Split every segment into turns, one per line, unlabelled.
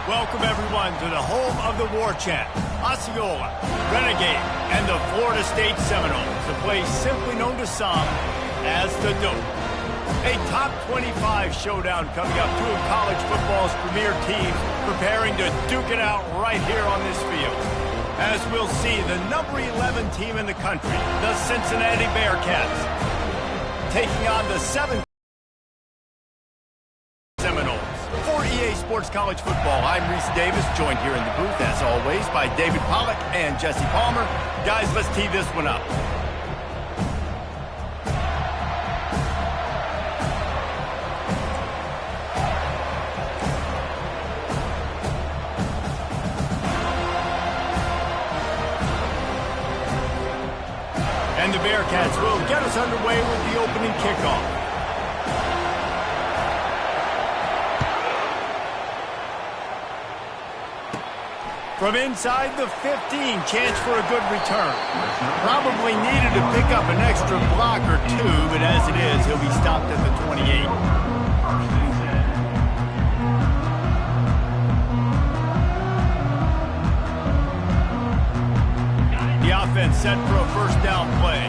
Welcome, everyone, to the home of the War Chant, Osceola, Renegade, and the Florida State Seminoles, a place simply known to some as the Dope. A top 25 showdown coming up, two of college football's premier teams preparing to duke it out right here on this field. As we'll see, the number 11 team in the country, the Cincinnati Bearcats, taking on the 7th Seminoles. For EA Sports College Football, I'm Reese Davis, joined here in the booth, as always, by David Pollack and Jesse Palmer. Guys, let's tee this one up. And the Bearcats will get us underway with the opening kickoff. From inside the 15, chance for a good return. Probably needed to pick up an extra block or two, but as it is, he'll be stopped at the 28. The offense set for a first down play.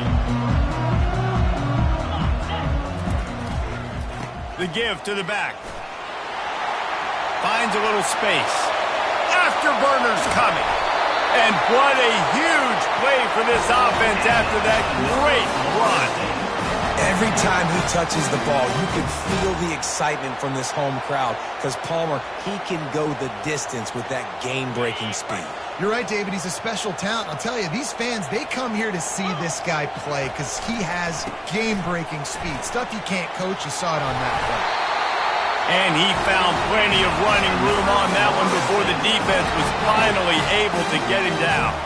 The give to the back. Finds a little space. Afterburners coming. And what a huge play for this offense after that great run.
Every time he touches the ball, you can feel the excitement from this home crowd because Palmer, he can go the distance with that game-breaking speed.
You're right, David. He's a special talent. I'll tell you, these fans, they come here to see this guy play because he has game-breaking speed. Stuff you can't coach. You saw it on that play.
And he found plenty of running room on that one before the defense was finally able to get him down.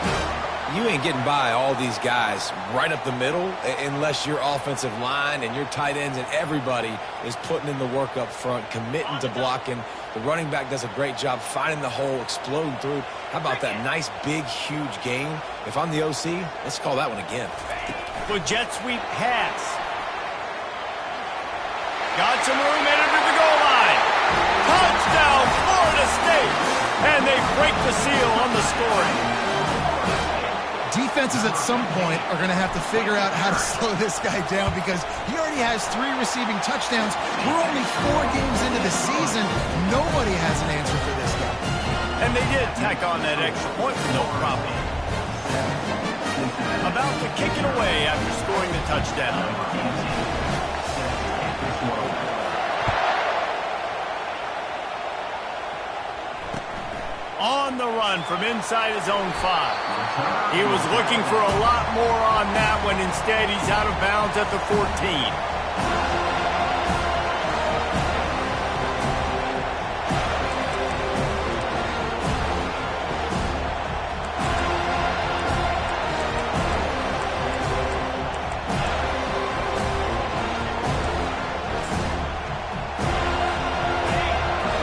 You ain't getting by all these guys right up the middle unless your offensive line and your tight ends and everybody is putting in the work up front, committing to blocking. The running back does a great job finding the hole, exploding through. How about that nice, big, huge gain? If I'm the OC, let's call that one again.
The jet sweep pass. Got some room, entered to the goal line. Touchdown, Florida State. And they break the seal on the scoring.
Defenses at some point are going to have to figure out how to slow this guy down because he already has 3 receiving touchdowns. We're only 4 games into the season. Nobody has an answer for this guy.
And they did tack on that extra point with no problem. About to kick it away after scoring the touchdown. On the run from inside his own 5. He was looking for a lot more on that one. Instead, he's out of bounds at the 14.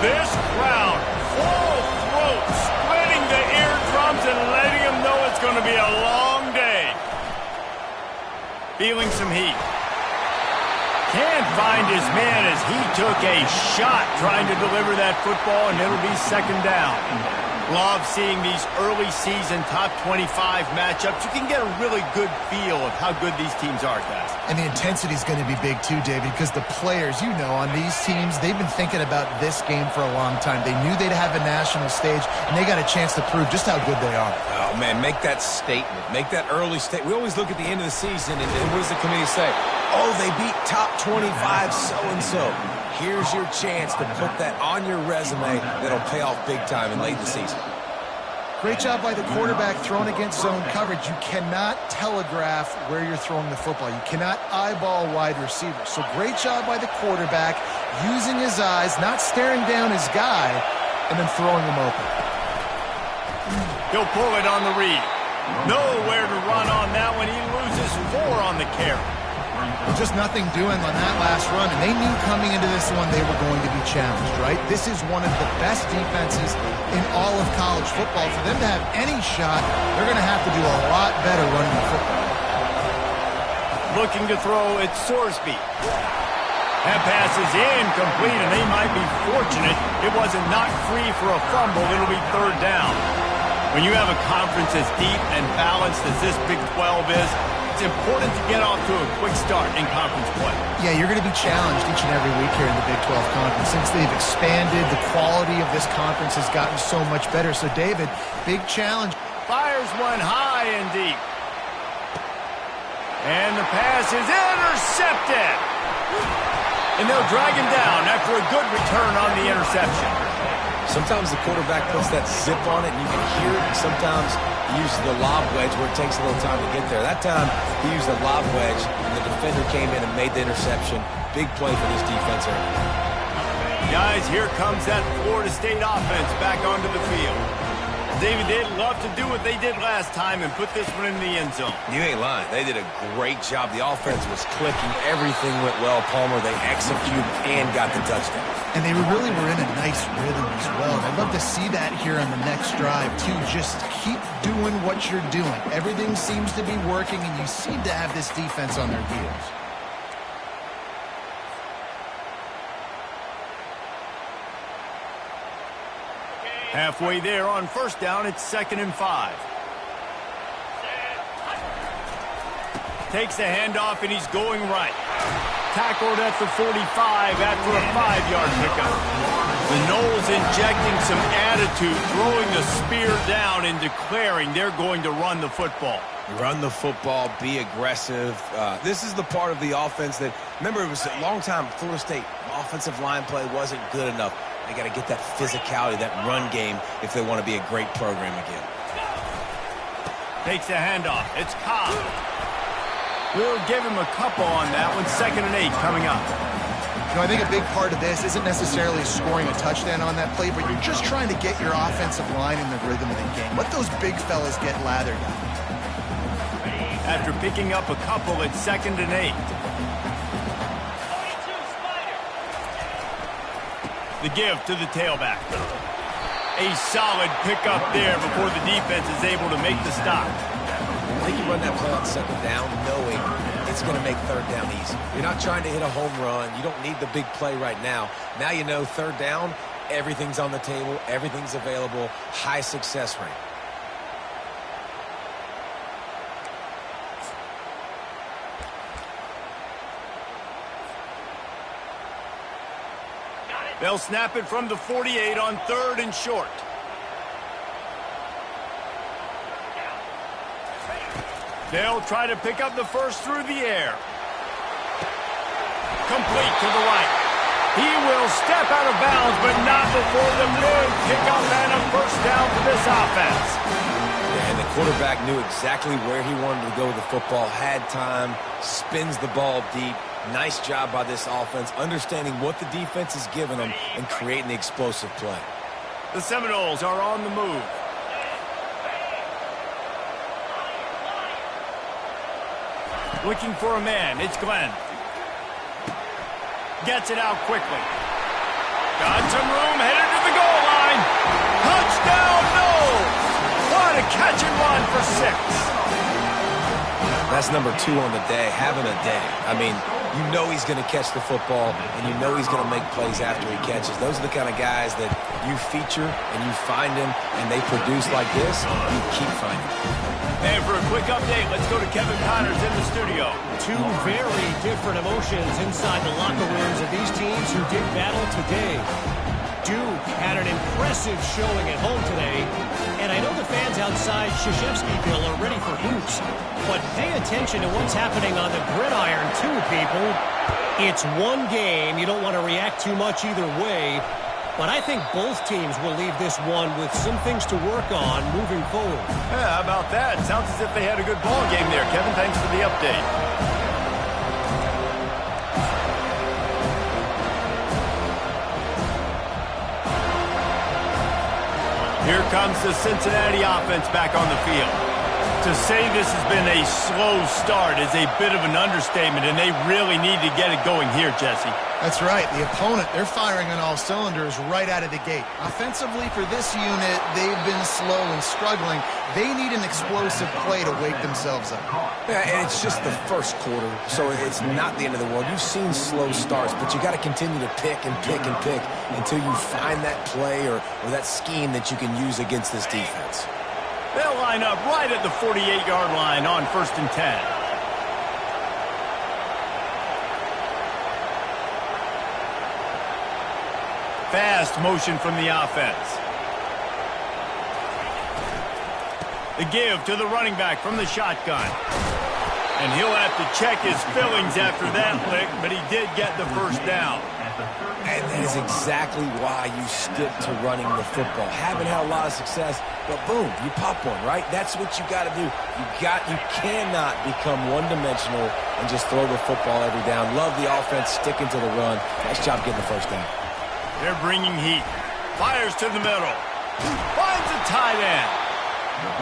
This crowd, full throat, splitting the eardrums and letting them know it's going to be a long day. Feeling some heat. Can't find his man as he took a shot trying to deliver that football, and it'll be second down. Love seeing these early season top 25 matchups. You can get a really good feel of how good these teams are, guys.
And the intensity is going to be big too, David, because the players, you know, on these teams, they've been thinking about this game for a long time. They knew they'd have a national stage, and they got a chance to prove just how good they are.
Oh, man, make that statement. Make that early statement. We always look at the end of the season, and what does the committee say? Oh, they beat top 25 so-and-so. Here's your chance to put that on your resume that'll pay off big time in late in the season.
Great job by the quarterback throwing against zone coverage. You cannot telegraph where you're throwing the football. You cannot eyeball wide receivers. So great job by the quarterback using his eyes, not staring down his guy, and then throwing him open.
He'll pull it on the read. Nowhere to run on that one. He loses 4 on the carry.
Just nothing doing on that last run, and they knew coming into this one they were going to be challenged, right? This is one of the best defenses in all of college football. For them to have any shot, they're going to have to do a lot better running the football.
Looking to throw, it's Sorsby. That pass is incomplete, and they might be fortunate it wasn't knocked free for a fumble. It'll be third down. When you have a conference as deep and balanced as this Big 12 is, it's important to get off to a quick start in conference play.
Yeah, you're going to be challenged each and every week here in the Big 12 Conference. Since they've expanded, the quality of this conference has gotten so much better. So, David, big challenge.
Fires one high and deep. And the pass is intercepted. And they'll drag him down after a good return on the interception.
Sometimes the quarterback puts that zip on it and you can hear it, and sometimes he uses the lob wedge where it takes a little time to get there. That time he used the lob wedge and the defender came in and made the interception. Big play for this defense area.
Guys, here comes that Florida State offense back onto the field. David, they'd love to do what they did last time and put this one in the end zone.
You ain't lying. They did a great job. The offense was clicking. Everything went well. Palmer, they executed and got the touchdown.
And they really were in a nice rhythm as well. And I'd love to see that here on the next drive, too. Just keep doing what you're doing. Everything seems to be working, and you seem to have this defense on their heels.
Halfway there on first down, it's 2nd and 5. Takes the handoff, and he's going right. Tackled at the 45 after a 5-yard pickup. The Noles injecting some attitude, throwing the spear down and declaring they're going to run the football.
Run the football, be aggressive. This is the part of the offense that, remember, it was a long time Florida State offensive line play wasn't good enough. They got to get that physicality, that run game, if they want to be a great program again.
Takes the handoff. It's Cobb. We'll give him a couple on that one. 2nd and 8 coming up.
You know, I think a big part of this isn't necessarily scoring a touchdown on that play, but you're just trying to get your offensive line in the rhythm of the game. Let those big fellas get lathered up.
After picking up a couple, it's 2nd and 8. The give to the tailback. A solid pickup there before the defense is able to make the stop.
I think you run that play on 2nd down knowing it's going to make 3rd down easy. You're not trying to hit a home run. You don't need the big play right now. Now you know 3rd down, everything's on the table, everything's available, high success rate.
They'll snap it from the 48 on 3rd and short. They'll try to pick up the first through the air. Complete to the right. He will step out of bounds, but not before the big pickup and a first down for this offense.
And the quarterback knew exactly where he wanted to go with the football, had time, spins the ball deep. Nice job by this offense, understanding what the defense is giving them and creating the explosive play.
The Seminoles are on the move. Looking for a man. It's Glenn. Gets it out quickly. Got some room, headed to the goal line. Touchdown, Noles! What a catch and run for 6.
That's number 2 on the day, having a day. I mean, you know he's going to catch the football, and you know he's going to make plays after he catches. Those are the kind of guys that you feature, and you find them, and they produce like this, you keep finding them.
And for a quick update, let's go to Kevin Connors in the studio.
Two very different emotions inside the locker rooms of these teams who did battle today. Duke had an impressive showing at home today, and I know the fans outside Krzyzewskiville are ready for hoops, but pay attention to what's happening on the gridiron too, people. It's one game. You don't want to react too much either way, but I think both teams will leave this one with some things to work on moving forward.
Yeah, how about that? Sounds as if they had a good ball game there. Kevin, thanks for the update. Here comes the Cincinnati offense back on the field. To say this has been a slow start is a bit of an understatement, and they really need to get it going here, Jesse.
That's right. The opponent, they're firing on all cylinders right out of the gate. Offensively for this unit, they've been slow and struggling. They need an explosive play to wake themselves up.
Yeah, and it's just the first quarter, so it's not the end of the world. You've seen slow starts, but you got to continue to pick and pick and pick until you find that play or that scheme that you can use against this defense.
They'll line up right at the 48-yard line on 1st and 10. Fast motion from the offense. The give to the running back from the shotgun. And he'll have to check his fillings after that lick, but he did get the first down.
And that is exactly why you stick to running the football. Haven't had a lot of success, but boom, you pop one, right? That's what you got to do. You cannot become one-dimensional and just throw the football every down. Love the offense sticking to the run. Nice job getting the first down.
They're bringing heat. Fires to the middle. Finds a tight end.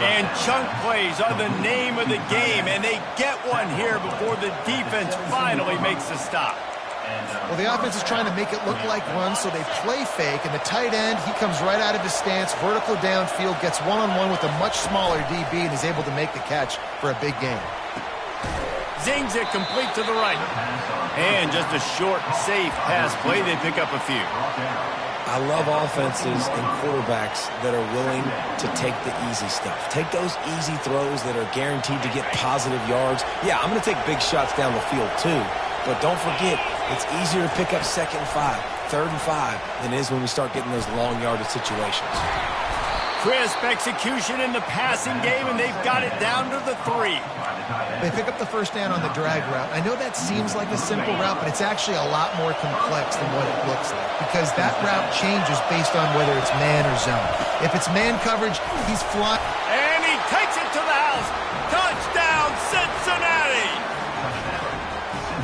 And chunk plays are the name of the game, and they get one here before the defense finally makes the stop.
Well, the offense is trying to make it look like run, so they play fake, and the tight end, he comes right out of his stance, vertical downfield, gets one-on-one with a much smaller DB, and is able to make the catch for a big gain.
Zings it complete to the right. And just a short, safe pass play. They pick up a few.
I love offenses and quarterbacks that are willing to take the easy stuff. Take those easy throws that are guaranteed to get positive yards. Yeah, I'm going to take big shots down the field too. But don't forget, it's easier to pick up 2nd and 5, 3rd and 5 than it is when we start getting those long yardage situations.
Crisp execution in the passing game, and they've got it down to the 3.
They pick up the first down on the drag route. I know that seems like a simple route, but it's actually a lot more complex than what it looks like, because that route changes based on whether it's man or zone. If it's man coverage, he's flying.
And he takes it to the house. Touchdown, Cincinnati!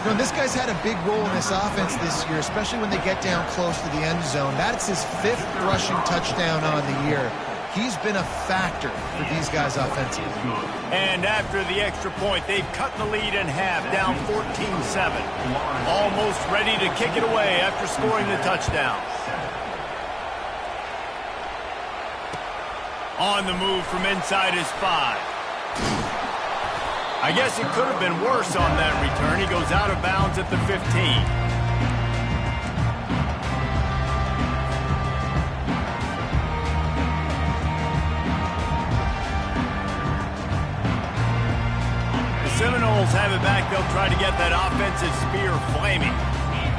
You know, this guy's had a big role in this offense this year, especially when they get down close to the end zone. That's his 5th rushing touchdown on the year. He's been a factor for these guys offensively.
And after the extra point, they've cut the lead in half, down 14-7. Almost ready to kick it away after scoring the touchdown. On the move from inside his 5. I guess it could have been worse on that return. He goes out of bounds at the 15. The Seminoles have it back. They'll try to get that offensive spear flaming.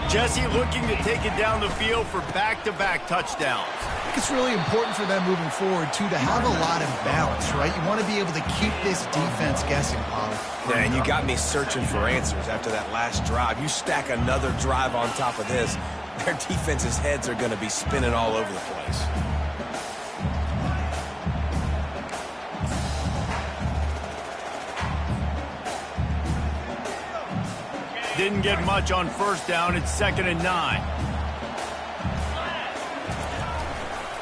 Jesse looking to take it down the field for back-to-back touchdowns.
I think it's really important for them moving forward, too, to have a lot of balance, right? You want to be able to keep this defense guessing, Polly.
Yeah, and you got me searching for answers after that last drive. You stack another drive on top of this, their defense's heads are going to be spinning all over the place.
Didn't get much on first down. It's 2nd and 9.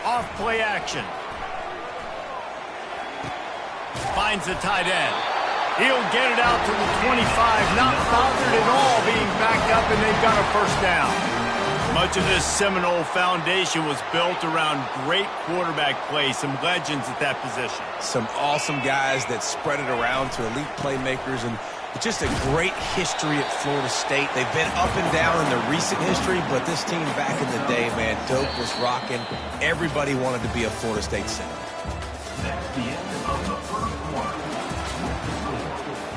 Off play action. Finds the tight end. He'll get it out to the 25. Not bothered at all being backed up, and they've got a first down. Much of this Seminole foundation was built around great quarterback play. Some legends at that position.
Some awesome guys that spread it around to elite playmakers, and just a great history at Florida State. They've been up and down in the recent history, but this team back in the day, man, dope was rocking. Everybody wanted to be a Florida State Seminole.
That's the end of the first quarter.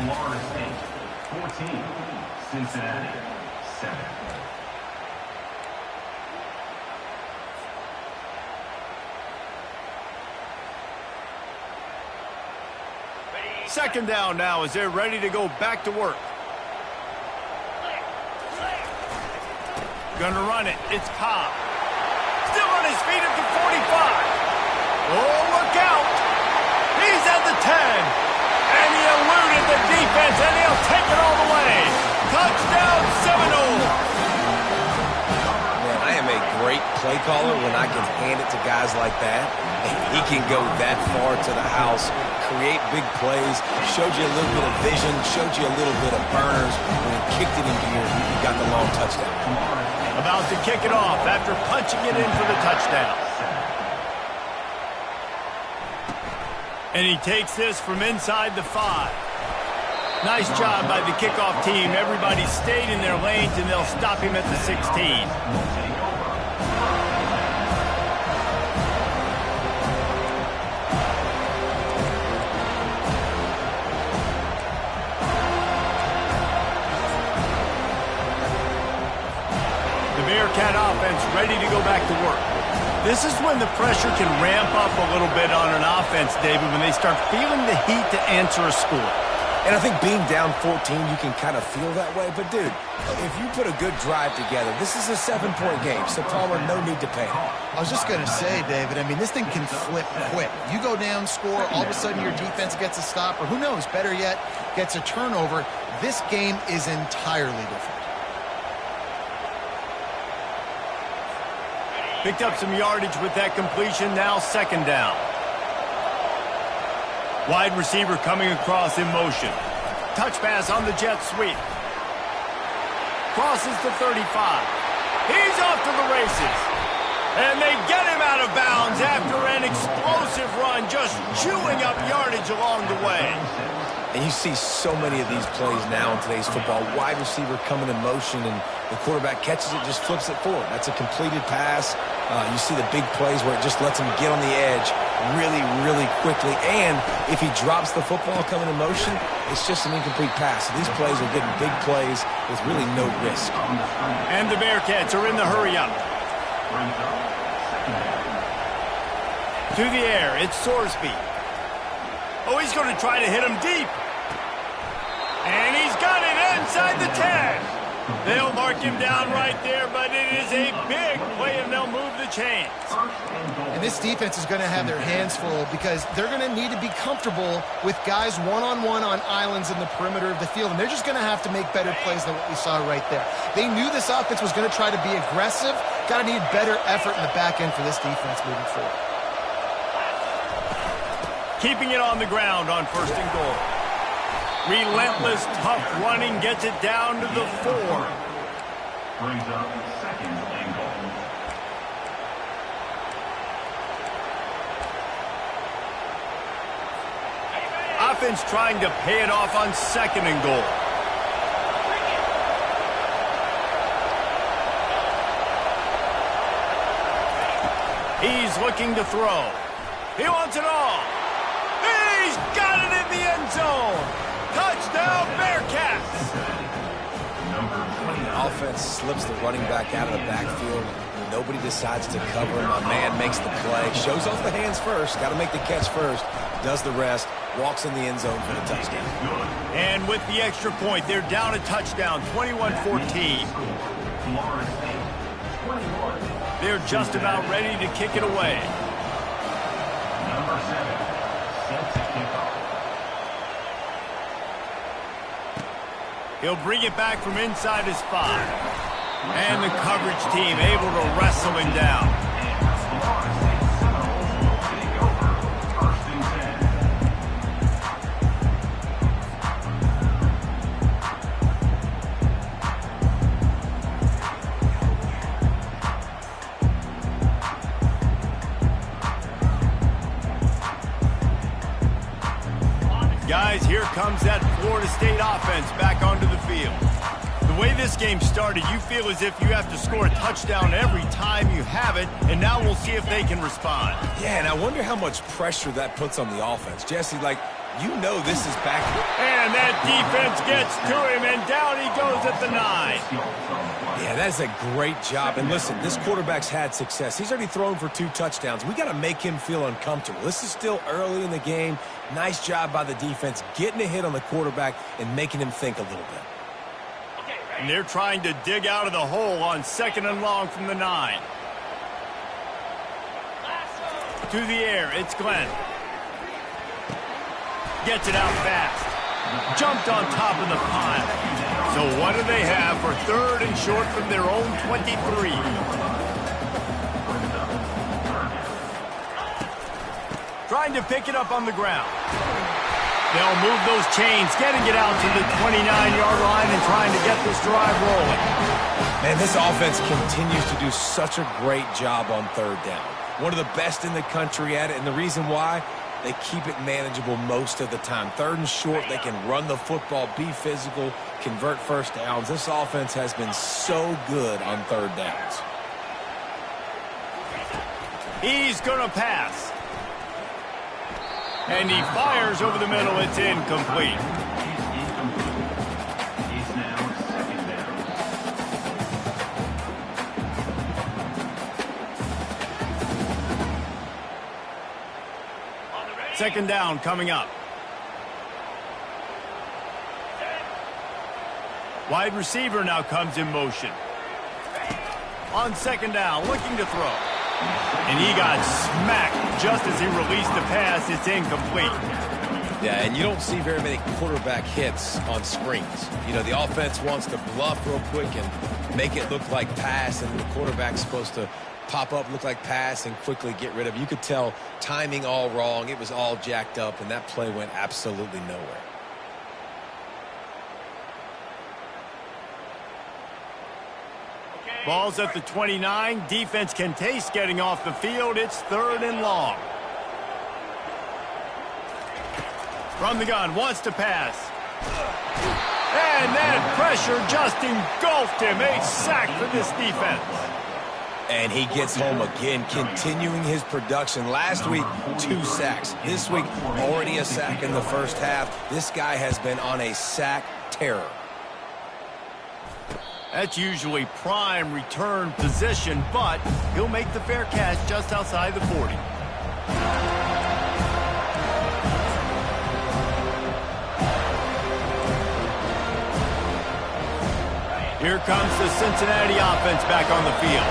Florida State 14, Cincinnati 7.
Second down now as they're ready to go back to work. Gonna run it. It's Cobb. Still on his feet at the 45. Oh, look out. He's at the 10. And he eluded the defense, and he'll take it all the way. Touchdown, Seminole.
Man, I am a great play caller when I can hand it to guys like that. And he can go that far to the house, create big plays, showed you a little bit of vision, showed you a little bit of burners. When he kicked it in gear, he got the long touchdown.
About to kick it off after punching it in for the touchdown. And he takes this from inside the 5. Nice job by the kickoff team. Everybody stayed in their lanes, and they'll stop him at the 16. The Bearcat offense ready to go back to work. This is when the pressure can ramp up a little bit on an offense, David, when they start feeling the heat to answer a score.
And I think being down 14, you can kind of feel that way. But, dude, if you put a good drive together, this is a 7-point game. So, Palmer, no need to panic.
I was just going to say, David, I mean, this thing can flip quick. You go down, score, all of a sudden your defense gets a stop, or who knows, better yet, gets a turnover. This game is entirely different.
Picked up some yardage with that completion, now second down. Wide receiver coming across in motion. Touch pass on the jet sweep. Crosses the 35. He's off to the races. And they get him out of bounds after an explosive run, just chewing up yardage along the way.
And you see so many of these plays now in today's football. Wide receiver coming in motion, and the quarterback catches it, just flips it forward. That's a completed pass. You see the big plays where it just lets him get on the edge really, really quickly. And if he drops the football coming in motion, it's just an incomplete pass. So these plays are getting big plays with really no risk.
And the Bearcats are in the hurry-up. To the air, it's Sorsby. Oh, he's going to try to hit him deep. And he's got it inside the 10. They'll mark him down right there, but it is a big play, and they'll move the chains.
And this defense is going to have their hands full because they're going to need to be comfortable with guys one-on-one on islands in the perimeter of the field, and they're just going to have to make better plays than what we saw right there. They knew this offense was going to try to be aggressive. Got to need better effort in the back end for this defense moving forward.
Keeping it on the ground on 1st and goal. Relentless, tough running gets it down to the 4.
Brings up 2nd and goal.
Offense trying to pay it off on 2nd and goal. He's looking to throw. He wants it all. He's got it in the end zone. Touchdown, Bearcats!
The offense slips the running back out of the backfield. Nobody decides to cover him. A man makes the play. Shows off the hands first. Got to make the catch first. Does the rest. Walks in the end zone for the touchdown.
And with the extra point, they're down a touchdown, 21-14. They're just about ready to kick it away.
Number 7 set to kick off.
He'll bring it back from inside his 5. And the coverage team able to wrestle him down. Guys, here comes that Florida State offense back onto the field. The way this game started, you feel as if you have to score a touchdown every time you have it, and now we'll see if they can respond.
Yeah, and I wonder how much pressure that puts on the offense. Jesse, like, you know this is back.
And that defense gets to him, and down he goes at the 9.
Yeah, that's a great job. And listen, this quarterback's had success. He's already thrown for 2 touchdowns. We got to make him feel uncomfortable. This is still early in the game. Nice job by the defense, getting a hit on the quarterback and making him think a little bit.
And they're trying to dig out of the hole on 2nd and long from the 9. To the air, it's Glenn. Gets it out fast. Jumped on top of the pile. So what do they have for 3rd and short from their own 23? Trying to pick it up on the ground. They'll move those chains, getting it out to the 29-yard line and trying to get this drive rolling.
Man, this offense continues to do such a great job on third down. One of the best in the country at it, and the reason why, they keep it manageable most of the time. Third and short, they can run the football, be physical, convert first downs. This offense has been so good on third downs.
He's going to pass. And he fires over the middle. It's incomplete.
He's incomplete. He's now second down.
Second down coming up. Wide receiver now comes in motion. On second down, looking to throw. And he got smacked just as he released the pass. It's incomplete.
Yeah, and you don't see very many quarterback hits on screens. You know, the offense wants to bluff real quick and make it look like pass, and the quarterback's supposed to pop up, look like pass, and quickly get rid of it. You could tell timing all wrong. It was all jacked up, and that play went absolutely nowhere.
Ball's at the 29. Defense can taste getting off the field. It's third and long. From the gun, wants to pass. And that pressure just engulfed him. A sack for this defense.
And he gets home again, continuing his production. Last week, 2 sacks. This week, already a sack in the first half. This guy has been on a sack terror.
That's usually prime return position, but he'll make the fair catch just outside the 40. Here comes the Cincinnati offense back on the field.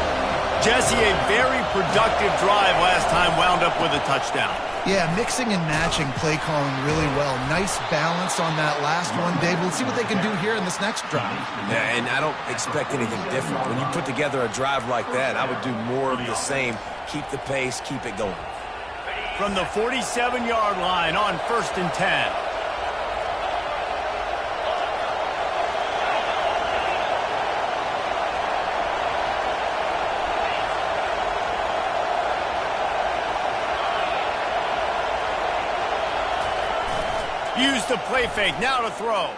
Jesse, a very productive drive last time, wound up with a touchdown.
Yeah, mixing and matching play calling really well. Nice balance on that last one, Dave. We'll see what they can do here in this next drive.
Yeah, and I don't expect anything different. When you put together a drive like that, I would do more of the same. Keep the pace, keep it going.
From the 47-yard line on 1st and 10. Use the play fake, now to throw.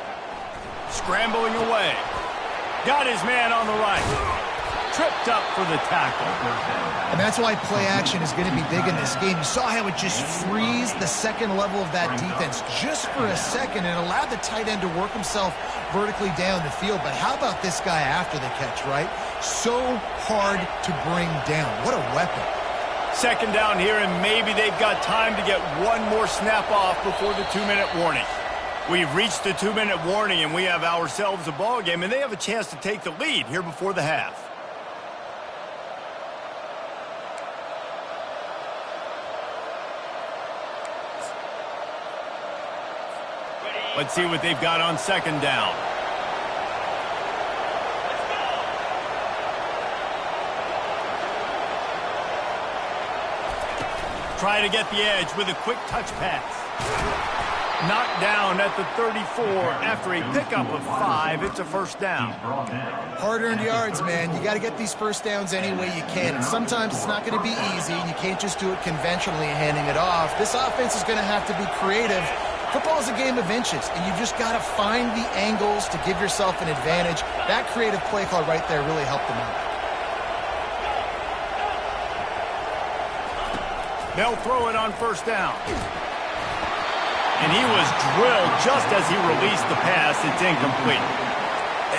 Scrambling away. Got his man on the right. Tripped up for the tackle.
And that's why play action is going to be big in this game. You saw how it just frees the second level of that defense just for a second and allowed the tight end to work himself vertically down the field. But how about this guy after the catch, right? So hard to bring down. What a weapon.
Second down here, and maybe they've got time to get one more snap off before the 2-minute warning. We've reached the 2-minute warning, and we have ourselves a ball game, and they have a chance to take the lead here before the half. Let's see what they've got on second down. Try to get the edge with a quick touch pass. Knocked down at the 34 after a pickup of 5. It's a first down.
Hard-earned yards, man. You got to get these first downs any way you can. And sometimes it's not going to be easy, and you can't just do it conventionally handing it off. This offense is going to have to be creative. Football is a game of inches, and you just got to find the angles to give yourself an advantage. That creative play call right there really helped them out.
They'll throw it on first down. And he was drilled just as he released the pass. It's incomplete.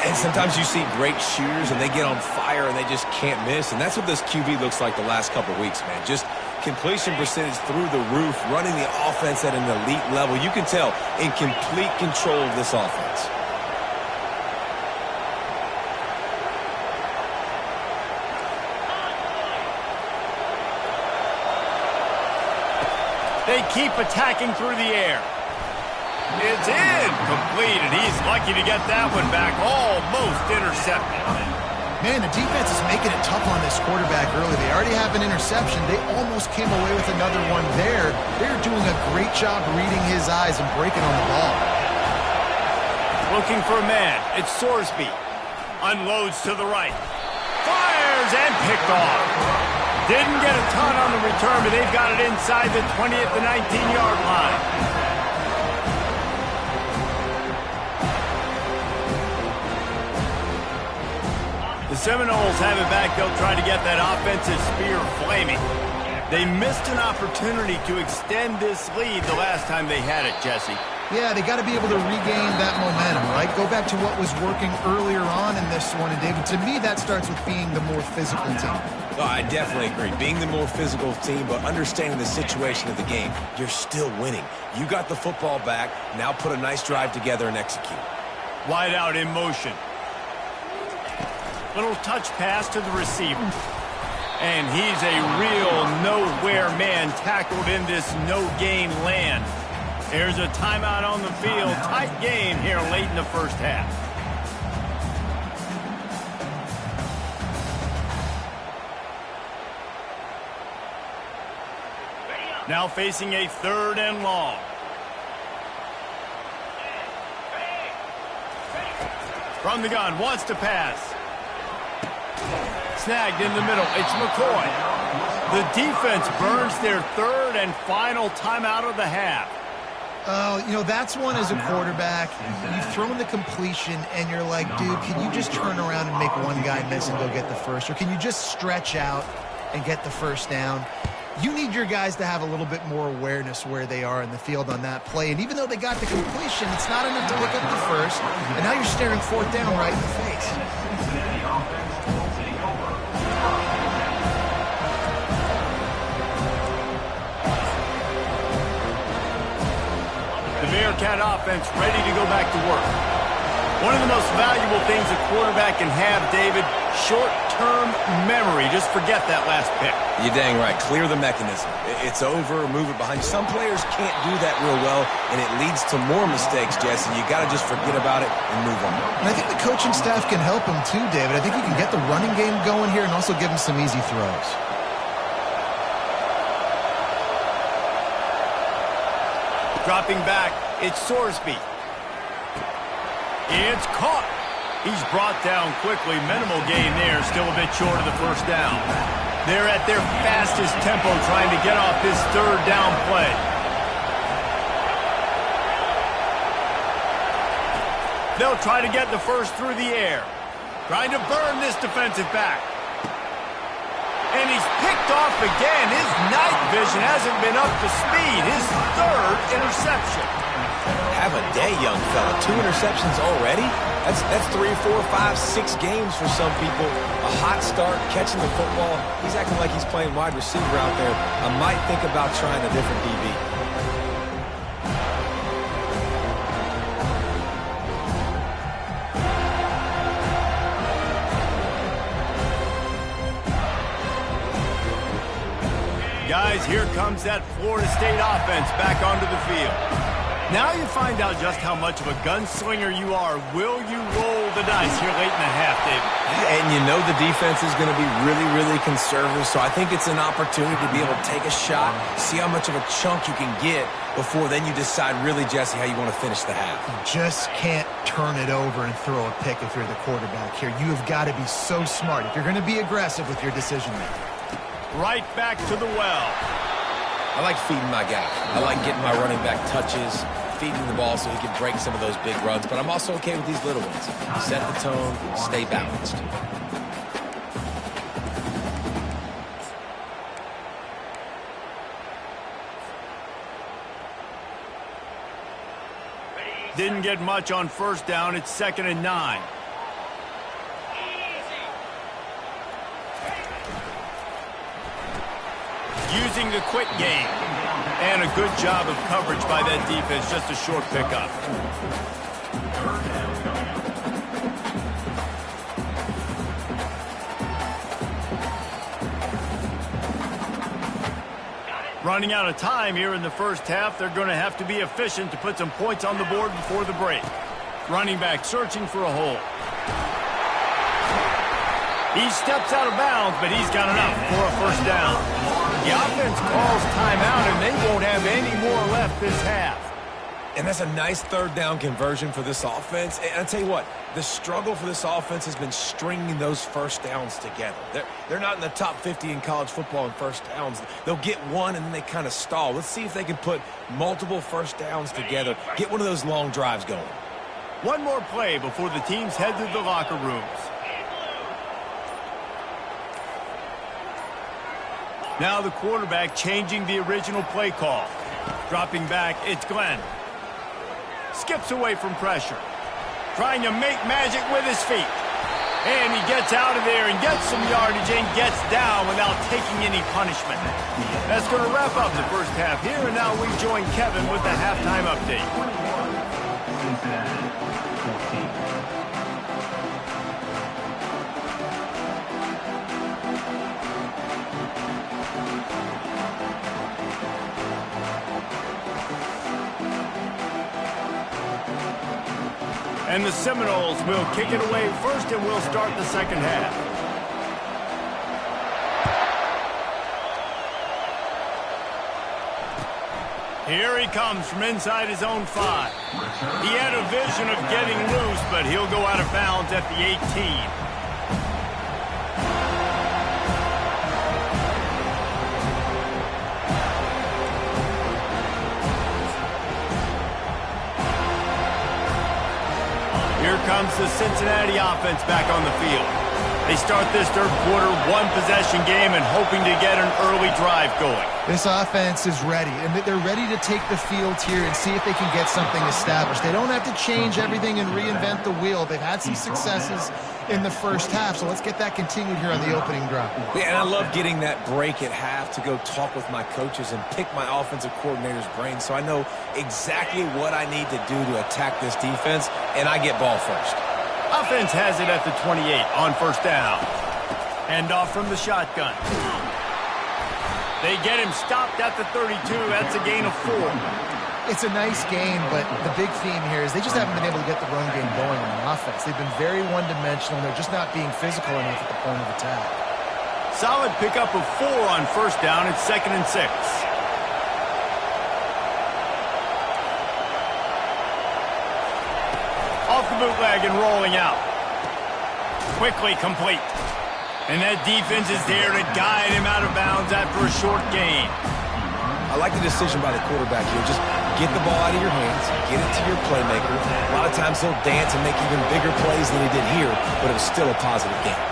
And sometimes you see great shooters, and they get on fire, and they just can't miss. And that's what this QB looks like the last couple of weeks, man. Just completion percentage through the roof, running the offense at an elite level. You can tell in complete control of this offense.
They keep attacking through the air. It's incomplete, and he's lucky to get that one back. Almost intercepted.
Man, the defense is making it tough on this quarterback early. They already have an interception. They almost came away with another one there. They're doing a great job reading his eyes and breaking on the ball.
Looking for a man. It's Sorsby. Unloads to the right. Fires and picked off. Didn't get a ton on the return, but they've got it inside the 20 at the 19-yard line. The Seminoles have it back. They'll try to get that offensive spear flaming. They missed an opportunity to extend this lead the last time they had it, Jesse.
Yeah, they got to be able to regain that momentum, right? Go back to what was working earlier on in this one. And, David, to me, that starts with being the more physical team.
Oh, I definitely agree. Being the more physical team, but understanding the situation of the game. You're still winning. You got the football back. Now put a nice drive together and execute.
Wide out in motion. Little touch pass to the receiver. And he's a real nowhere man tackled in this no-gain land. There's a timeout on the field. Tight game here late in the first half. Now facing a 3rd and long. From the gun, wants to pass. Snagged in the middle. It's McCoy. The defense burns their 3rd and final timeout of the half.
You know, that's one as a quarterback. You've thrown the completion, and you're like, dude, can you just turn around and make one guy miss and go get the first? Or can you just stretch out and get the first down? You need your guys to have a little bit more awareness where they are in the field on that play. And even though they got the completion, it's not enough to pick up the first. And now you're staring 4th down right in the face.
The Bearcat offense ready to go back to work. One of the most valuable things a quarterback can have, David, short-term memory. Just forget that last pick.
You're dang right. Clear the mechanism. It's over, move it behind. Some players can't do that real well, and it leads to more mistakes, Jesse. You got to just forget about it and move on.
And I think the coaching staff can help him too, David. I think you can get the running game going here and also give him some easy throws.
Dropping back, it's Sorsby. It's caught. He's brought down quickly. Minimal gain there, still a bit short of the first down. They're at their fastest tempo trying to get off this 3rd down play. They'll try to get the first through the air. Trying to burn this defensive back. And he's picked off again. His night vision hasn't been up to speed. His 3rd interception.
Have a day, young fella. 2 interceptions already? That's 3, 4, 5, 6 games for some people. A hot start, catching the football. He's acting like he's playing wide receiver out there. I might think about trying a different DB.
Guys, here comes that Florida State offense back onto the field. Now you find out just how much of a gunslinger you are. Will you roll the dice here late in the half, David?
And you know the defense is going to be really, really conservative, so I think it's an opportunity to be able to take a shot, see how much of a chunk you can get before then you decide really, Jesse, how you want to finish the half.
You just can't turn it over and throw a pick if you're the quarterback here. You have got to be so smart if you're going to be aggressive with your decision making.
Right back to the well.
I like feeding my guy. I like getting my running back touches, feeding the ball so he can break some of those big runs. But I'm also okay with these little ones. Set the tone, stay balanced.
Didn't get much on first down. It's 2nd and 9. Using the quick game. And a good job of coverage by that defense. Just a short pickup. Running out of time here in the first half. They're going to have to be efficient to put some points on the board before the break. Running back searching for a hole. He steps out of bounds, but he's got enough for a first down. The offense calls timeout, and they won't have any more left this half.
And that's a nice third down conversion for this offense. And I'll tell you what, the struggle for this offense has been stringing those first downs together. They're not in the top 50 in college football in first downs. They'll get one and then they kind of stall. Let's see if they can put multiple first downs together, get one of those long drives going.
One more play before the teams head to the locker rooms. Now the quarterback changing the original play call. Dropping back, it's Glenn. Skips away from pressure. Trying to make magic with his feet. And he gets out of there and gets some yardage and gets down without taking any punishment. That's going to wrap up the first half here, and now we join Kevin with the halftime update.
Cincinnati 14.
And the Seminoles will kick it away first, and we'll start the second half. Here he comes from inside his own 5. He had a vision of getting loose, but he'll go out of bounds at the 18. Here comes the Cincinnati offense back on the field. They start this third quarter one-possession game and hoping to get an early drive going.
This offense is ready, and they're ready to take the field here and see if they can get something established. They don't have to change everything and reinvent the wheel. They've had some successes in the first half, so let's get that continued here on the opening drive.
Yeah, and I love getting that break at half to go talk with my coaches and pick my offensive coordinator's brain so I know exactly what I need to do to attack this defense, and I get ball first.
Offense has it at the 28 on first down. Hand off from the shotgun. They get him stopped at the 32. That's a gain of 4.
It's a nice game, but the big theme here is they just haven't been able to get the run game going on offense. They've been very one-dimensional. They're just not being physical enough at the point of attack.
Solid pickup of 4 on first down. It's 2nd and 6. Off the bootleg and rolling out. Quickly complete. And that defense is there to guide him out of bounds after a short gain.
I like the decision by the quarterback here. Just get the ball out of your hands, get it to your playmaker. A lot of times he'll dance and make even bigger plays than he did here, but it was still a positive game.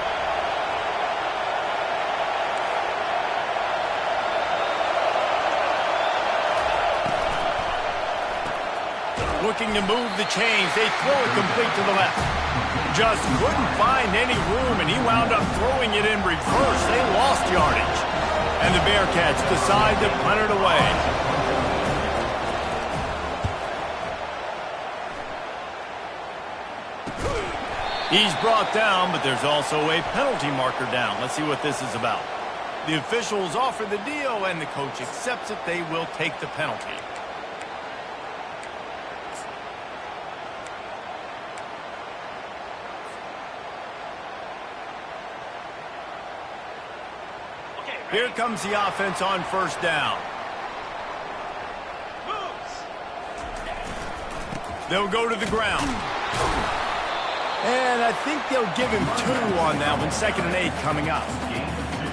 Looking to move the chains. They throw it complete to the left. Just couldn't find any room, and he wound up throwing it in reverse. They lost yardage. And the Bearcats decide to punt it away. He's brought down, but there's also a penalty marker down. Let's see what this is about. The officials offer the deal, and the coach accepts it. They will take the penalty. Here comes the offense on first down. They'll go to the ground. And I think they'll give him 2 on that one. 2nd and 8 coming up.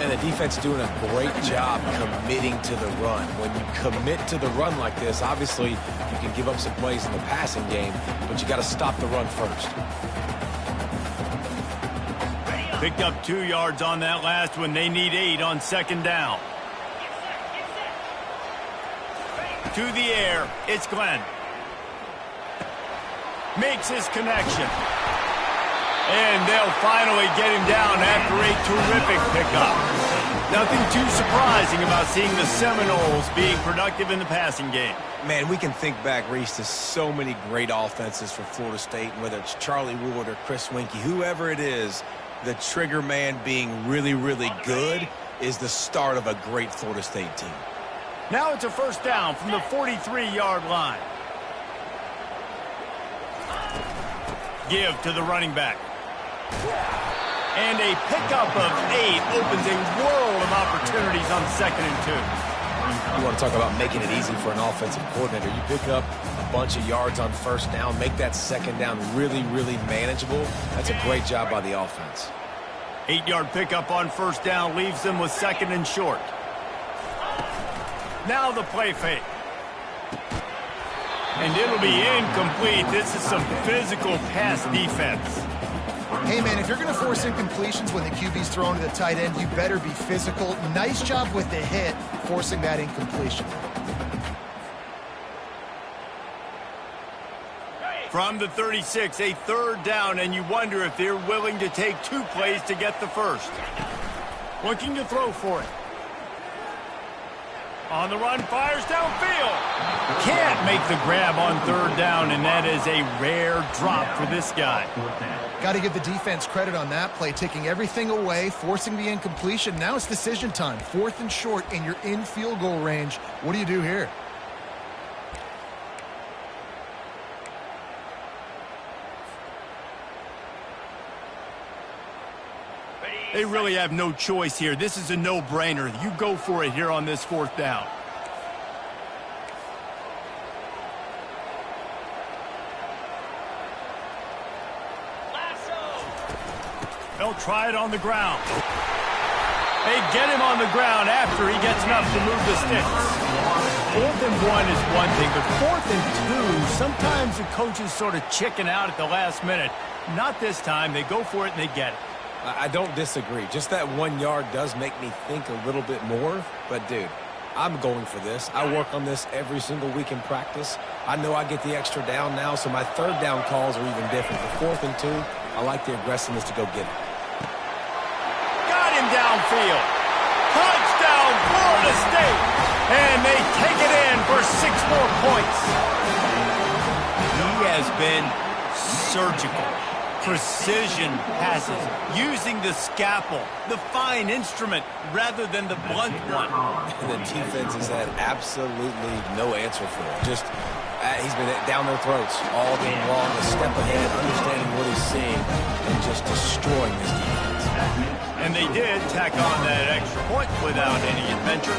And the defense doing a great job committing to the run. When you commit to the run like this, obviously you can give up some plays in the passing game, but you got to stop the run first.
Picked up 2 yards on that last one. They need 8 on 2nd down. To the air, it's Glenn. Makes his connection. And they'll finally get him down after a terrific pickup. Nothing too surprising about seeing the Seminoles being productive in the passing game.
Man, we can think back, Reese, to so many great offenses for Florida State, whether it's Charlie Wood or Chris Winkie, whoever it is, the trigger man being really, really good is the start of a great Florida State team.
Now it's a first down from the 43-yard line. Give to the running back. And a pickup of 8 opens a world of opportunities on 2nd and 2.
You want to talk about making it easy for an offensive coordinator. You pick up a bunch of yards on 1st down, make that 2nd down really, really manageable. That's a great job by the offense.
8-yard pickup on 1st down leaves them with 2nd and short. Now the play fake. And it'll be incomplete. This is some physical pass defense.
Hey, man, if you're going to force incompletions when the QB's thrown to the tight end, you better be physical. Nice job with the hit, forcing that incompletion.
From the 36, a 3rd down, and you wonder if they're willing to take 2 plays to get the first. Looking to throw for it. On the run, fires downfield. Can't make the grab on 3rd down, and that is a rare drop for this guy.
Got to give the defense credit on that play, taking everything away, forcing the incompletion. Now it's decision time. 4th and short, and you're in field goal range. What do you do here?
They really have no choice here. This is a no-brainer. You go for it here on this 4th down. They'll try it on the ground. They get him on the ground after he gets enough to move the sticks. 4th and 1 is one thing, but 4th and 2, sometimes the coaches sort of chicken out at the last minute. Not this time. They go for it and they get it.
I don't disagree. Just that 1 yard does make me think a little bit more. But, dude, I'm going for this. I work on this every single week in practice. I know I get the extra down now, so my 3rd down calls are even different. For 4th and 2, I like the aggressiveness to go get it.
Got him downfield. Touchdown, Florida State. And they take it in for 6 more points. He has been surgical. Precision passes, using the scalpel, the fine instrument, rather than the blunt one.
The defense has had absolutely no answer for it. Just, he's been down their throats all game long, a step ahead, understanding what he's seeing, and just destroying this defense.
And they did tack on that extra point without any adventure.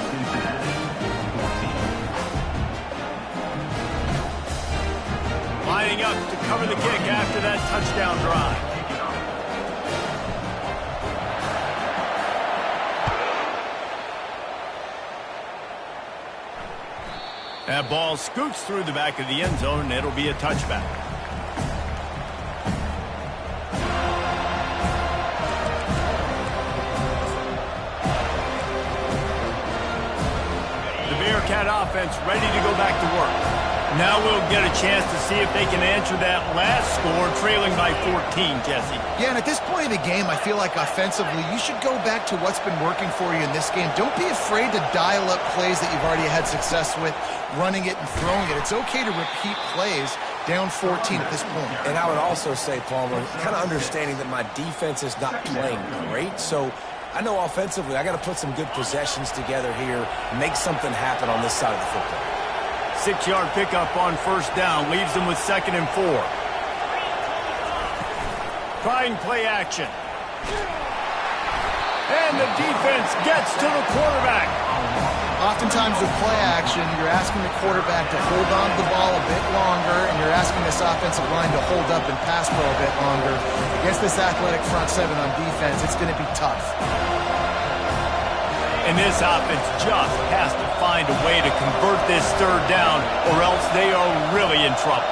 Lining up to cover the kick after that touchdown drive. That ball scoots through the back of the end zone, and it'll be a touchback. The Bearcat offense ready to go back to work. Now we'll get a chance to see if they can answer that last score, trailing by 14, Jesse.
Yeah, and at this point of the game, I feel like offensively, you should go back to what's been working for you in this game. Don't be afraid to dial up plays that you've already had success with, running it and throwing it. It's okay to repeat plays down 14 at this point. And
I would also say, Palmer, kind of understanding that my defense is not playing great, so I know offensively I got to put some good possessions together here, make something happen on this side of the football.
6-yard pickup on 1st down leaves them with 2nd and 4. Trying play action. And the defense gets to the quarterback.
Oftentimes with play action, you're asking the quarterback to hold on to the ball a bit longer, and you're asking this offensive line to hold up and pass pro a bit longer. Against this athletic front 7 on defense, it's going to be tough.
And this offense just has to find a way to convert this 3rd down, or else they are really in trouble.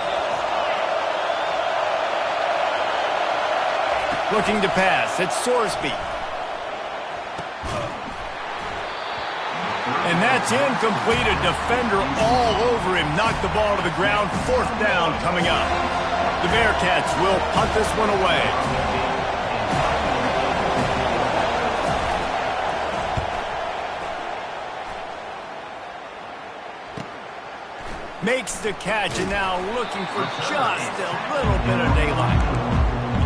Looking to pass, it's Sorsby. And that's incomplete. A defender all over him. Knocked the ball to the ground. 4th down coming up. The Bearcats will punt this one away. Makes the catch, and now looking for just a little bit of daylight.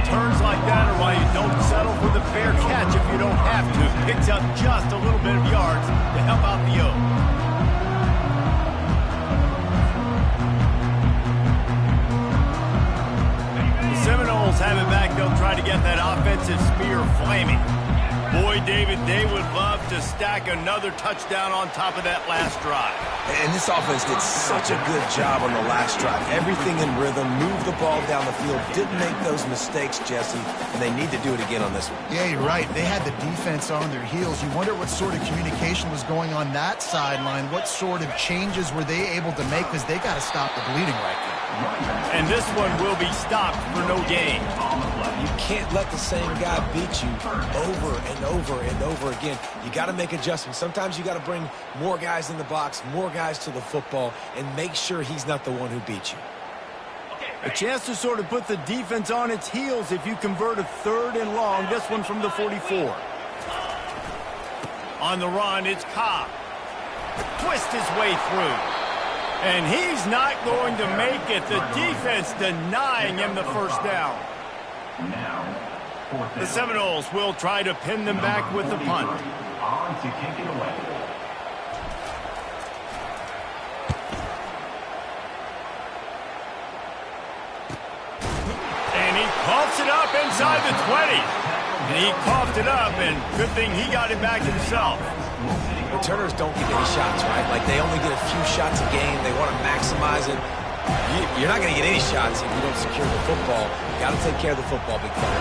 Turns like that are why you don't settle for the fair catch if you don't have to. Picks up just a little bit of yards to help out the O. The Seminoles have it back. They'll try to get that offensive spear flaming. Boy, David, they would love to stack another touchdown on top of that last drive.
And this offense did such a good job on the last drive. Everything in rhythm, moved the ball down the field, didn't make those mistakes, Jesse, and they need to do it again on this one.
Yeah, you're right. They had the defense on their heels. You wonder what sort of communication was going on that sideline. What sort of changes were they able to make, because they got to stop the bleeding right now.
And this one will be stopped for no gain.
You can't let the same guy beat you over and over and over again. You got to make adjustments. Sometimes you got to bring more guys in the box, more guys to the football, and make sure he's not the one who beat you.
A chance to sort of put the defense on its heels if you convert a 3rd and long. This one from the 44. On the run, it's Cobb. Twist his way through. And he's not going to make it. The defense denying him the first down. The Seminoles will try to pin them back with the punt.
On to kick it away.
And he coughs it up inside the 20. And he coughed it up, and good thing he got it back himself.
Returners don't get any shots, right? Like, they only get a few shots a game. They want to maximize it. You're not going to get any shots if you don't secure the football. You got to take care of the football, big fella.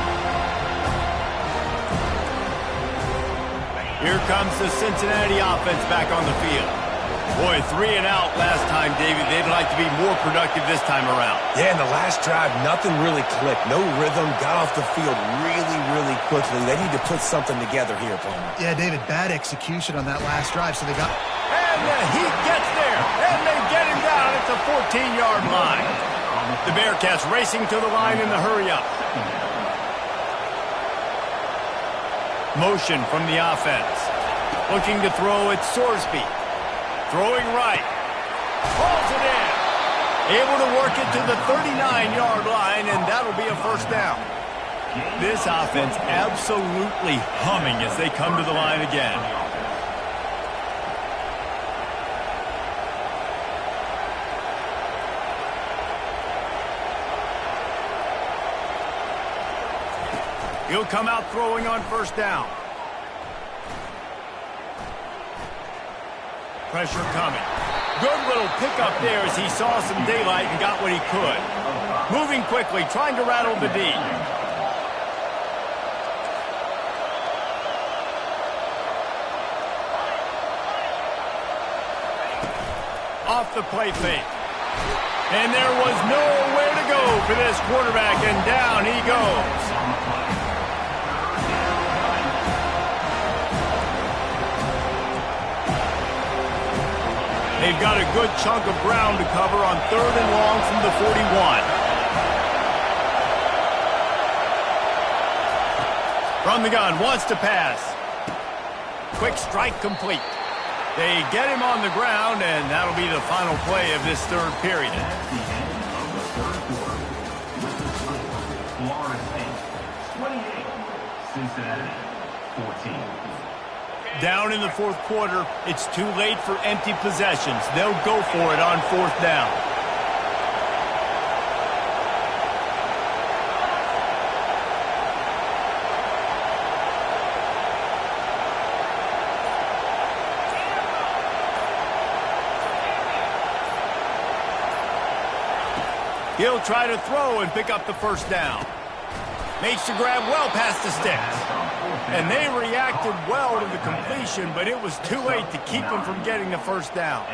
Here comes the Cincinnati offense back on the field. Boy, 3 and out last time, David. They'd like to be more productive this time around.
Yeah, in the last drive, nothing really clicked. No rhythm, got off the field really, really quickly. They need to put something together here, Palmer.
Yeah, David, bad execution on that last drive, so they got...
And the Heat gets there, and they get him down at the 14-yard line. The Bearcats racing to the line in the hurry-up. Motion from the offense. Looking to throw at Sorsby. Throwing right. Pulls it in. Able to work it to the 39-yard line, and that'll be a first down. This offense absolutely humming as they come to the line again. He'll come out throwing on first down. Pressure coming. Good little pickup there as he saw some daylight and got what he could. Moving quickly, trying to rattle the D. Off the play fake. And there was nowhere to go for this quarterback, and down he goes. They've got a good chunk of ground to cover on 3rd and long from the 41. From the gun, wants to pass. Quick strike complete. They get him on the ground, and that'll be the final play of this 3rd period.
At the end of the 3rd quarter, with the score, Florida State 28, Cincinnati 14.
Down in the 4th quarter, it's too late for empty possessions. They'll go for it on 4th down. He'll try to throw and pick up the first down. Makes the grab well past the sticks. And they reacted well to the completion, but it was too late to keep them from getting the first down.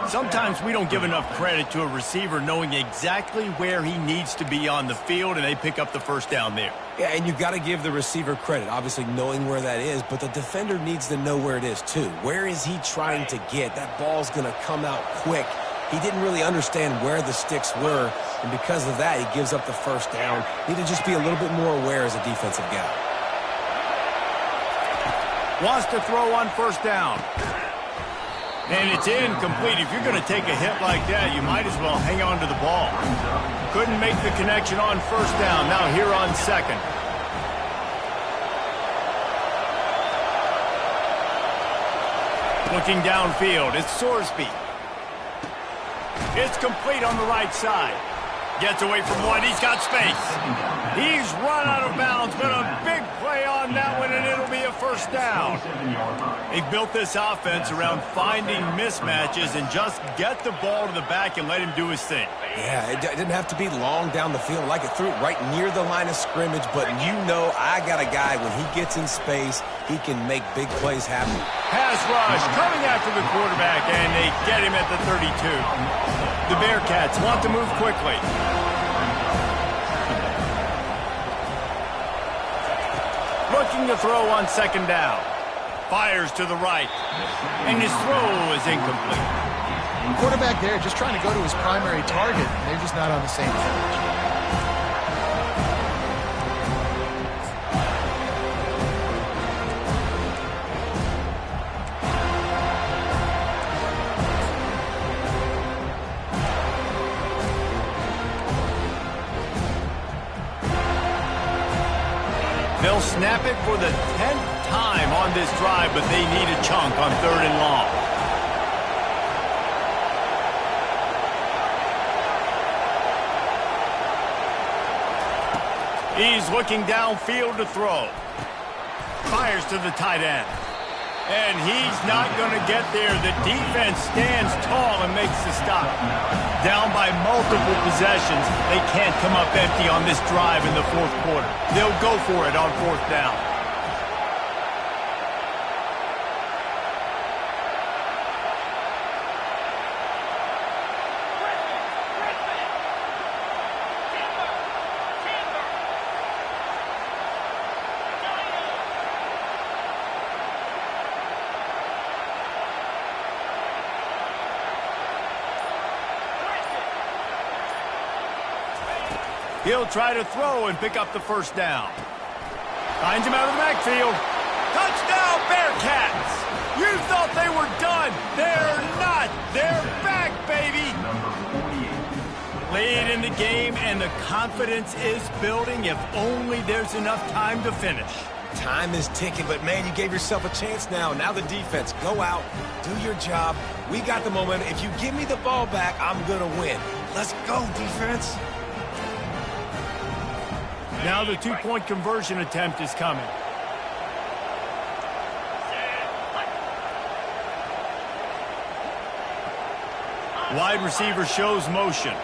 Sometimes we don't give enough credit to a receiver knowing exactly where he needs to be on the field, and they pick up the first down there.
Yeah, and you've got to give the receiver credit, obviously knowing where that is, but the defender needs to know where it is too. Where is he trying to get? That ball's going to come out quick. He didn't really understand where the sticks were, and because of that, he gives up the first down. Need to just be a little bit more aware as a defensive guy.
Wants to throw on first down. And it's incomplete. If you're going to take a hit like that, you might as well hang on to the ball. Couldn't make the connection on first down. Now here on 2nd. Looking downfield, it's Sorsby. It's complete on the right side. Gets away from one. He's got space. He's run out of bounds, but a big play on that one, and it'll be a first down. They built this offense around finding mismatches and just get the ball to the back and let him do his thing.
Yeah, it didn't have to be long down the field. Like it threw it right near the line of scrimmage, but you know I got a guy, when he gets in space, he can make big plays happen.
Pass rush coming after the quarterback, and they get him at the 32. The Bearcats want to move quickly. Looking to throw on second down. Fires to the right, and his throw is incomplete.
Quarterback there just trying to go to his primary target, and they're just not on the same page.
They'll snap it for the 10th time on this drive, but they need a chunk on 3rd and long. He's looking downfield to throw. Fires to the tight end. And he's not going to get there. The defense stands tall and makes the stop. Down by multiple possessions, they can't come up empty on this drive in the 4th quarter. They'll go for it on 4th down. He'll try to throw and pick up the first down. Finds him out of the backfield. Touchdown, Bearcats! You thought they were done. They're not. They're back, baby. Late in the game, and the confidence is building if only there's enough time to finish.
Time is ticking, but man, you gave yourself a chance now. Now the defense, go out, do your job. We got the momentum. If you give me the ball back, I'm going to win. Let's go, defense.
Now the 2-point conversion attempt is coming. Wide receiver shows motion.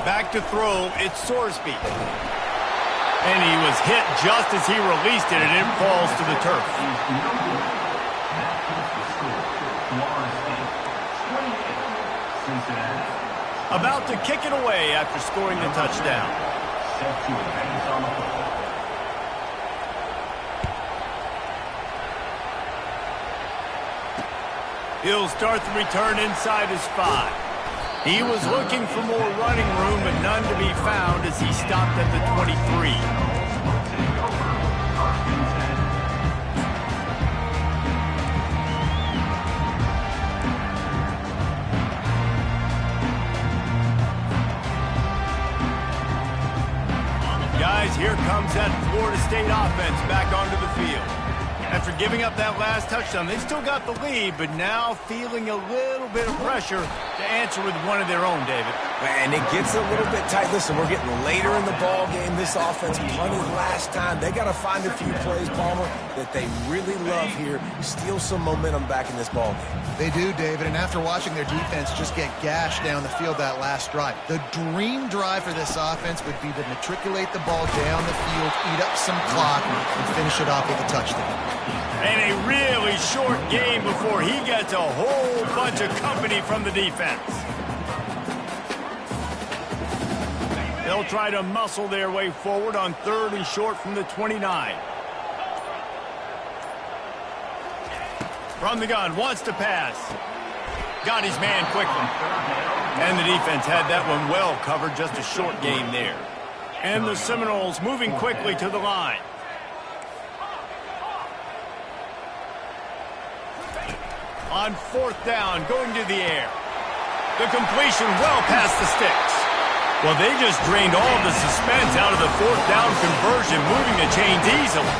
Back to throw, it's Sorsby. And he was hit just as he released it, and it falls to the turf. About to kick it away after scoring the touchdown. He'll start the return inside his 5. He was looking for more running room, but none to be found as he stopped at the 23. Guys, here comes that Florida State offense back onto the field. After giving up that last touchdown, they still got the lead, but now feeling a little bit of pressure to answer with one of their own, David.
And it gets a little bit tight. Listen, we're getting later in the ball game. This offense punted last time. They got to find a few plays, Palmer, that they really love here. Steal some momentum back in this ball game.
They do, David, and after watching their defense just get gashed down the field that last drive, the dream drive for this offense would be to matriculate the ball down the field, eat up some clock, and finish it off with a touchdown.
And a really short game before he gets a whole bunch of company from the defense. They'll try to muscle their way forward on 3rd and short from the 29. From the gun, wants to pass. Got his man quickly. And the defense had that one well covered, just a short game there. And the Seminoles moving quickly to the line. On 4th down, going to the air. The completion well past the sticks. Well, they just drained all of the suspense out of the 4th down conversion, moving the chains easily.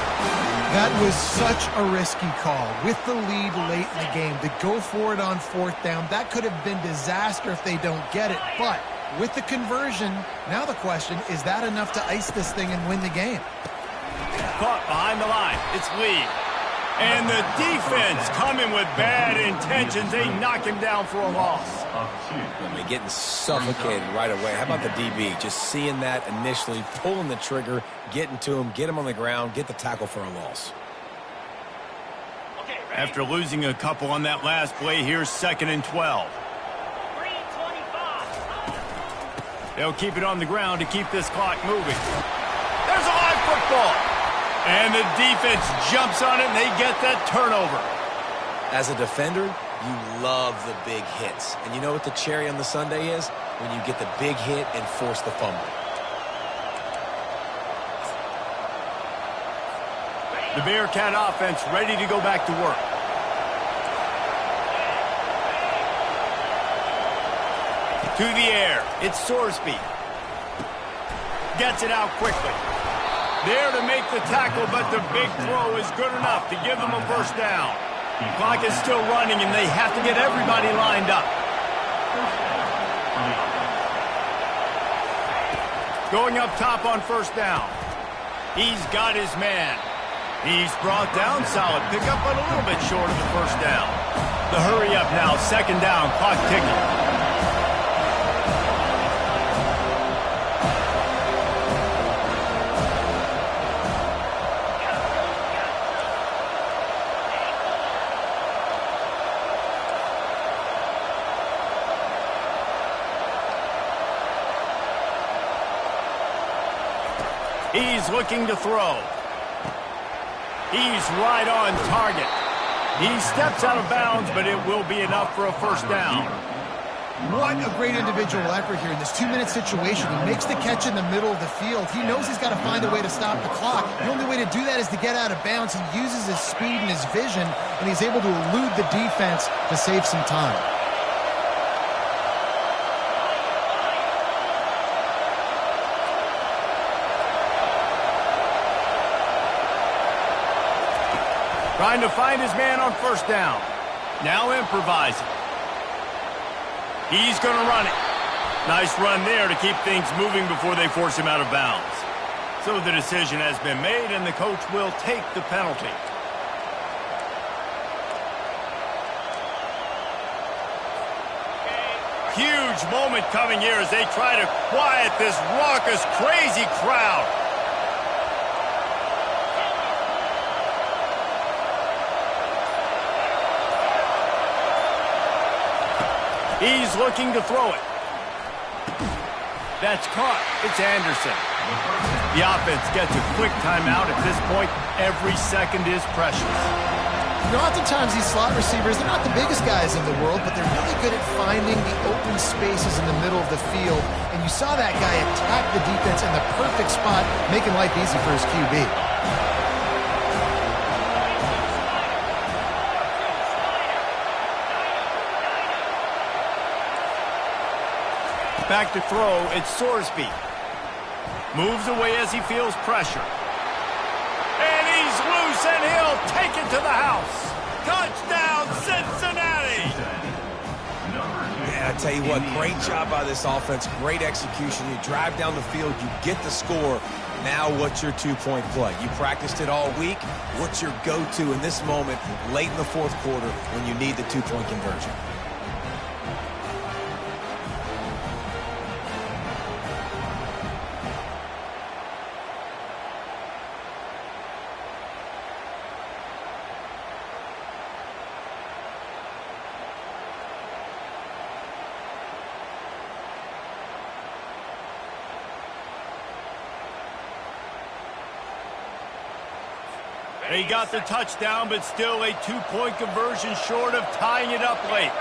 That was such a risky call. With the lead late in the game, to go for it on 4th down, that could have been disaster if they don't get it. But with the conversion, now the question, is that enough to ice this thing and win the game?
Caught behind the line. It's Lee. And the defense coming with bad intentions. They knock him down for a loss.
I mean, getting suffocated right away. How about the DB? Just seeing that initially, pulling the trigger, getting to him, get him on the ground, get the tackle for a loss.
After losing a couple on that last play, here's 2nd and 12. They'll keep it on the ground to keep this clock moving. There's a live football. And the defense jumps on it, and they get that turnover.
As a defender, you love the big hits. And you know what the cherry on the sundae is? When you get the big hit and force the fumble.
The Bearcat offense ready to go back to work. To the air, it's Sorsby. Gets it out quickly. There to make the tackle, but the big throw is good enough to give them a first down. The clock is still running, and they have to get everybody lined up. Going up top on 1st down. He's got his man. He's brought down, solid pickup, but a little bit short of the first down. The hurry up now, 2nd down, clock ticking. He's looking to throw. He's right on target. He steps out of bounds, but it will be enough for a first down.
What a great individual effort here in this 2-minute situation. He makes the catch in the middle of the field. He knows he's got to find a way to stop the clock. The only way to do that is to get out of bounds. He uses his speed and his vision, and he's able to elude the defense to save some time.
Trying to find his man on 1st down. Now improvising. He's going to run it. Nice run there to keep things moving before they force him out of bounds. So the decision has been made, and the coach will take the penalty. Huge moment coming here as they try to quiet this raucous, crazy crowd. He's looking to throw it. That's caught. It's Anderson. The offense gets a quick timeout. At this point, every second is precious.
You know, oftentimes these slot receivers, they're not the biggest guys in the world, but they're really good at finding the open spaces in the middle of the field. And you saw that guy attack the defense in the perfect spot, making life easy for his QB.
Back to throw, it's Sorsby. Moves away as he feels pressure. And he's loose, and he'll take it to the house. Touchdown, Cincinnati!
Yeah, I tell you what, great job by this offense, great execution. You drive down the field, you get the score. Now what's your 2-point play? You practiced it all week. What's your go-to in this moment, late in the 4th quarter, when you need the 2-point conversion?
They got the touchdown, but still a 2-point conversion short of tying it up late.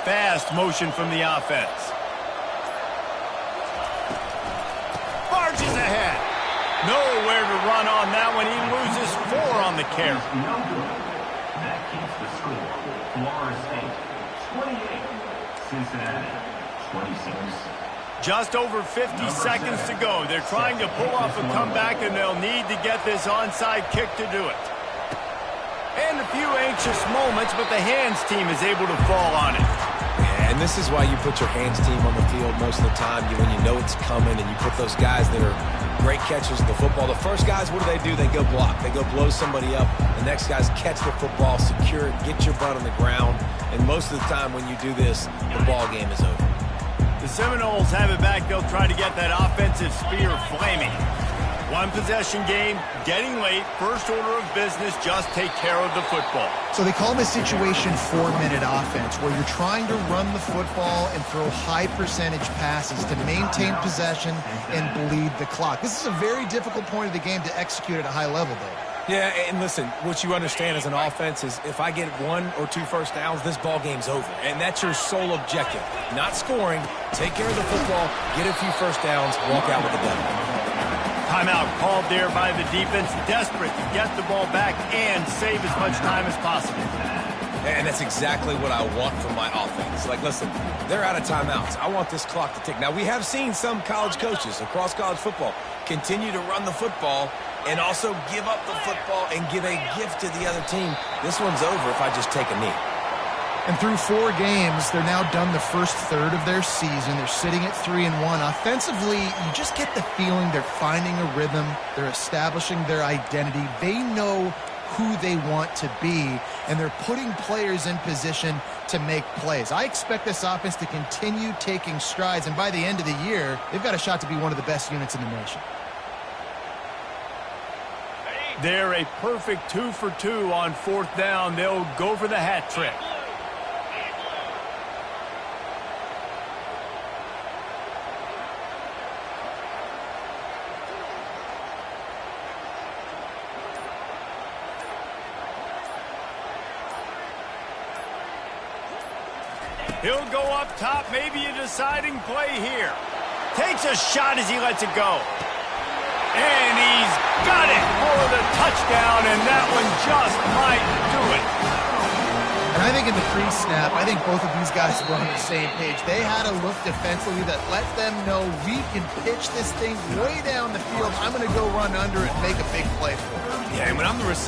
Fast motion from the offense. Barges ahead. Nowhere to run on that one. He loses 4 on the carry.
No good. That keeps the score. Florida State 28, Cincinnati 26.
Just over 50 seconds to go. They're trying to pull off a comeback, and they'll need to get this onside kick to do it. And a few anxious moments, but the hands team is able to fall on it.
Yeah, and this is why you put your hands team on the field most of the time when you know it's coming, and you put those guys that are great catchers of the football. The first guys, what do? They go block. They go blow somebody up. The next guys catch the football, secure it, get your butt on the ground. And most of the time when you do this, the ball game is over.
The Seminoles have it back. They'll try to get that offensive spear flaming. One possession game, getting late. First order of business, just take care of the football.
So they call this situation 4-minute offense, where you're trying to run the football and throw high percentage passes to maintain possession and bleed the clock. This is a very difficult point of the game to execute at a high level, though.
Yeah, and listen, what you understand as an offense is if I get 1 or 2 first downs, this ball game's over. And that's your sole objective. Not scoring, take care of the football, get a few first downs, walk out with the W.
Timeout called there by the defense, desperate to get the ball back and save as much time as possible.
And that's exactly what I want from my offense. Like, listen, they're out of timeouts. I want this clock to tick. Now, we have seen some college coaches across college football continue to run the football and also give up the football and give a gift to the other team. This one's over if I just take a knee.
And through 4 games, they're now done the first third of their season. They're sitting at 3-1. Offensively, you just get the feeling they're finding a rhythm. They're establishing their identity. They know who they want to be, and they're putting players in position to make plays. I expect this offense to continue taking strides, and by the end of the year, they've got a shot to be one of the best units in the nation.
They're a perfect 2 for 2 on 4th down. They'll go for the hat trick. He'll go up top, maybe a deciding play here. Takes a shot as he lets it go. And he's got it for the touchdown, and that one just might do it.
And I think in the pre-snap, I think both of these guys were on the same page. They had a look defensively that let them know we can pitch this thing way down the field. I'm going to go run under it and make a big play for it.
Yeah, and when I'm the receiver,